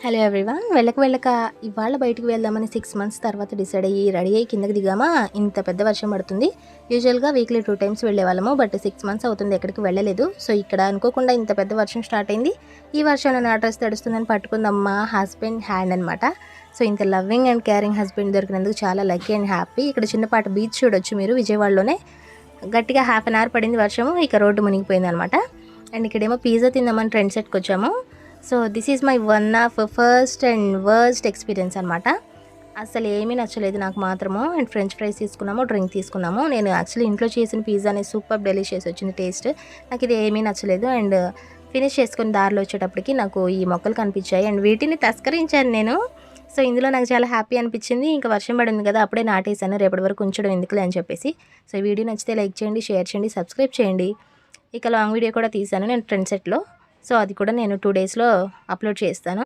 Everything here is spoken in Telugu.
Hello everyone. వెళ్ళక ఇవాళ బయటికి వెళ్దామని 6 మంత్స్ తర్వాత డిసైడ్ అయ్యి రెడీ అయ్యి కిందకి దిగామా, ఇంత పెద్ద వర్షం పడుతుంది. యూజువల్గా వీక్లీ 2 టైమ్స్ వెళ్ళేవాళ్ళము, బట్ 6 మంత్స్ అవుతుంది ఎక్కడికి వెళ్ళలేదు. సో ఇక్కడ అనుకోకుండా ఇంత పెద్ద వర్షం స్టార్ట్ అయింది. ఈ వర్షంలో నా డ్రెస్ తడుస్తుందని పట్టుకుందాం మా హస్బెండ్ హ్యాండ్ అనమాట. సో ఇంత లవ్వింగ్ అండ్ కేరింగ్ హస్బెండ్ దొరికినందుకు చాలా లక్కీ అండ్ హ్యాపీ. ఇక్కడ చిన్నపాటి బీచ్ చూడొచ్చు మీరు, విజయవాడలోనే. గట్టిగా హాఫ్ అన్ అవర్ పడింది వర్షము, ఇక రోడ్డు మునిగిపోయింది అనమాట. అండ్ ఇక్కడేమో పిజ్జా తిందామని ట్రెండ్ సెట్కి వచ్చాము. So this is my one of first and worst experience అనమాట. అసలు ఏమీ నచ్చలేదు నాకు మాత్రము. అండ్ ఫ్రెంచ్ ఫ్రైస్ తీసుకున్నాము, డ్రింక్ తీసుకున్నాము. నేను యాక్చువల్లీ ఇంట్లో చేసిన పిజ్జా అనేది సూపర్ డెలిషియస్ వచ్చింది టేస్ట్. నాకు ఇది ఏమీ నచ్చలేదు. అండ్ ఫినిష్ చేసుకుని దారిలో వచ్చేటప్పటికి నాకు ఈ మొక్కలు కనిపించాయి అండ్ వీటిని తస్కరించాను నేను. సో ఇందులో నాకు చాలా హ్యాపీ అనిపించింది. ఇంకా వర్షం పడింది కదా, అప్పుడే నాటేశాను, రేపటి వరకు ఉంచడం ఎందుకులే అని చెప్పేసి. సో ఈ వీడియో నచ్చితే లైక్ చేయండి, షేర్ చేయండి, సబ్స్క్రైబ్ చేయండి. ఇక లాంగ్ వీడియో కూడా తీశాను నేను ట్రెండ్ సెట్లో. సో అది కూడా నేను 2 డేస్లో అప్లోడ్ చేస్తాను.